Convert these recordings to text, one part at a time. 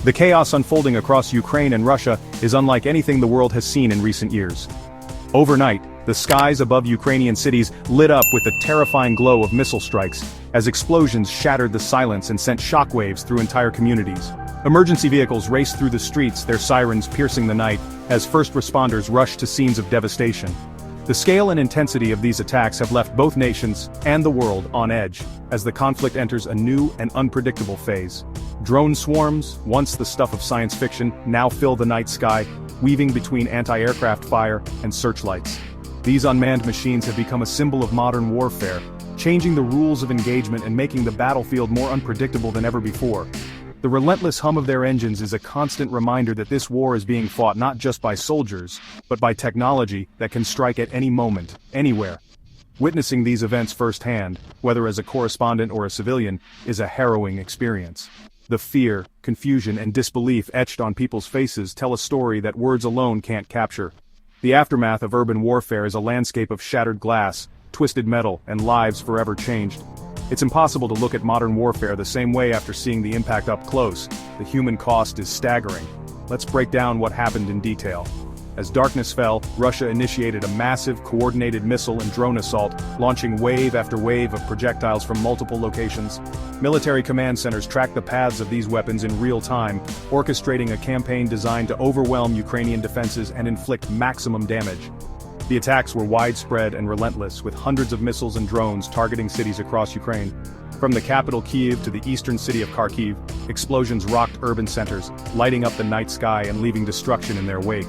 The chaos unfolding across Ukraine and Russia is unlike anything the world has seen in recent years. Overnight, the skies above Ukrainian cities lit up with the terrifying glow of missile strikes, as explosions shattered the silence and sent shockwaves through entire communities. Emergency vehicles raced through the streets, their sirens piercing the night, as first responders rushed to scenes of devastation. The scale and intensity of these attacks have left both nations, and the world, on edge, as the conflict enters a new and unpredictable phase. Drone swarms, once the stuff of science fiction, now fill the night sky, weaving between anti-aircraft fire and searchlights. These unmanned machines have become a symbol of modern warfare, changing the rules of engagement and making the battlefield more unpredictable than ever before. The relentless hum of their engines is a constant reminder that this war is being fought not just by soldiers, but by technology that can strike at any moment, anywhere. Witnessing these events firsthand, whether as a correspondent or a civilian, is a harrowing experience. The fear, confusion, and disbelief etched on people's faces tell a story that words alone can't capture. The aftermath of urban warfare is a landscape of shattered glass, twisted metal, and lives forever changed. It's impossible to look at modern warfare the same way after seeing the impact up close. The human cost is staggering. Let's break down what happened in detail. As darkness fell, Russia initiated a massive, coordinated missile and drone assault, launching wave after wave of projectiles from multiple locations. Military command centers tracked the paths of these weapons in real time, orchestrating a campaign designed to overwhelm Ukrainian defenses and inflict maximum damage. The attacks were widespread and relentless, with hundreds of missiles and drones targeting cities across Ukraine. From the capital Kyiv to the eastern city of Kharkiv, explosions rocked urban centers, lighting up the night sky and leaving destruction in their wake.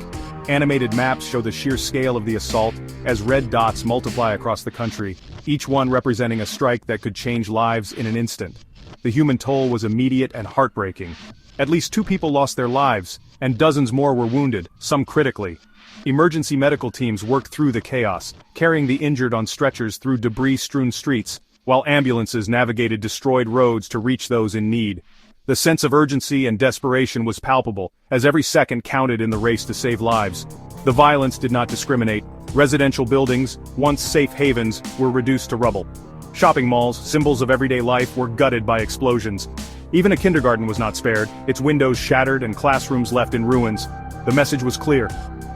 Animated maps show the sheer scale of the assault, as red dots multiply across the country, each one representing a strike that could change lives in an instant. The human toll was immediate and heartbreaking. At least 2 people lost their lives, and dozens more were wounded, some critically. Emergency medical teams worked through the chaos, carrying the injured on stretchers through debris-strewn streets, while ambulances navigated destroyed roads to reach those in need. The sense of urgency and desperation was palpable, as every second counted in the race to save lives. The violence did not discriminate. Residential buildings, once safe havens, were reduced to rubble. Shopping malls, symbols of everyday life, were gutted by explosions. Even a kindergarten was not spared, its windows shattered and classrooms left in ruins. The message was clear.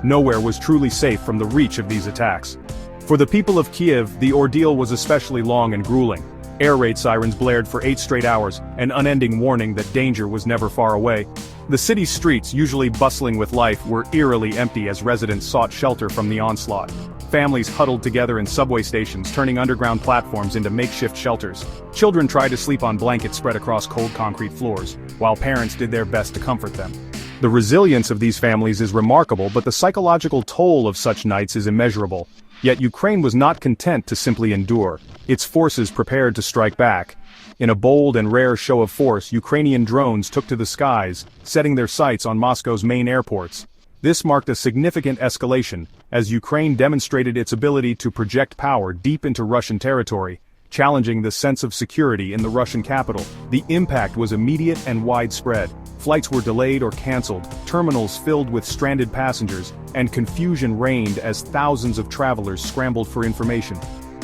Nowhere was truly safe from the reach of these attacks. For the people of Kyiv, the ordeal was especially long and grueling. Air raid sirens blared for 8 straight hours, an unending warning that danger was never far away. The city's streets, usually bustling with life, were eerily empty as residents sought shelter from the onslaught. Families huddled together in subway stations, turning underground platforms into makeshift shelters. Children tried to sleep on blankets spread across cold concrete floors, while parents did their best to comfort them. The resilience of these families is remarkable, but the psychological toll of such nights is immeasurable. Yet Ukraine was not content to simply endure. Its forces prepared to strike back. In a bold and rare show of force, Ukrainian drones took to the skies, setting their sights on Moscow's main airports. This marked a significant escalation, as Ukraine demonstrated its ability to project power deep into Russian territory, challenging the sense of security in the Russian capital. The impact was immediate and widespread. Flights were delayed or cancelled, terminals filled with stranded passengers, and confusion reigned as thousands of travelers scrambled for information.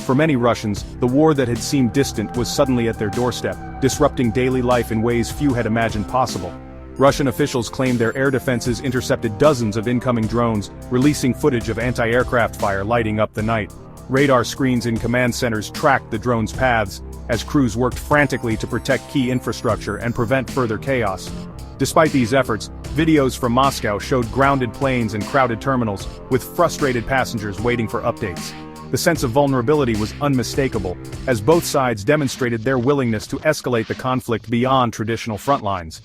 For many Russians, the war that had seemed distant was suddenly at their doorstep, disrupting daily life in ways few had imagined possible. Russian officials claimed their air defenses intercepted dozens of incoming drones, releasing footage of anti-aircraft fire lighting up the night. Radar screens in command centers tracked the drones' paths, as crews worked frantically to protect key infrastructure and prevent further chaos. Despite these efforts, videos from Moscow showed grounded planes and crowded terminals, with frustrated passengers waiting for updates. The sense of vulnerability was unmistakable, as both sides demonstrated their willingness to escalate the conflict beyond traditional front lines.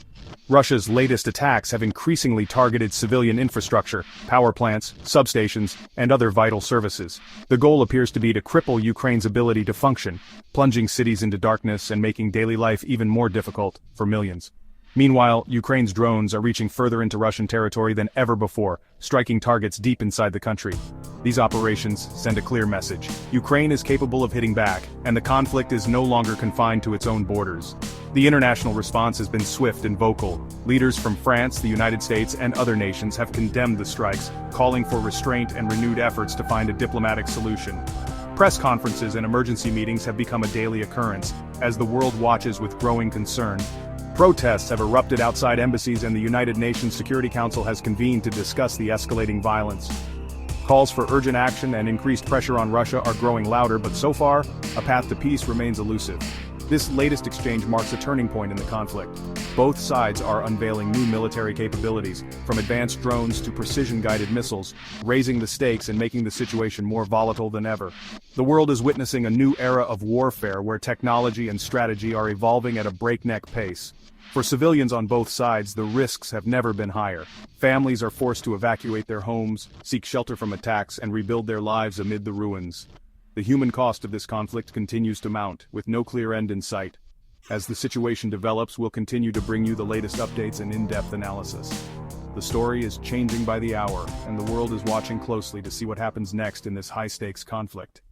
Russia's latest attacks have increasingly targeted civilian infrastructure, power plants, substations, and other vital services. The goal appears to be to cripple Ukraine's ability to function, plunging cities into darkness and making daily life even more difficult for millions. Meanwhile, Ukraine's drones are reaching further into Russian territory than ever before, striking targets deep inside the country. These operations send a clear message. Ukraine is capable of hitting back, and the conflict is no longer confined to its own borders. The international response has been swift and vocal. Leaders from France, the United States, and other nations have condemned the strikes, calling for restraint and renewed efforts to find a diplomatic solution. Press conferences and emergency meetings have become a daily occurrence, as the world watches with growing concern. Protests have erupted outside embassies and the United Nations Security Council has convened to discuss the escalating violence. Calls for urgent action and increased pressure on Russia are growing louder, but so far, a path to peace remains elusive. This latest exchange marks a turning point in the conflict. Both sides are unveiling new military capabilities, from advanced drones to precision-guided missiles, raising the stakes and making the situation more volatile than ever. The world is witnessing a new era of warfare where technology and strategy are evolving at a breakneck pace. For civilians on both sides, the risks have never been higher. Families are forced to evacuate their homes, seek shelter from attacks, and rebuild their lives amid the ruins. The human cost of this conflict continues to mount, with no clear end in sight. As the situation develops, we'll continue to bring you the latest updates and in-depth analysis. The story is changing by the hour, and the world is watching closely to see what happens next in this high-stakes conflict.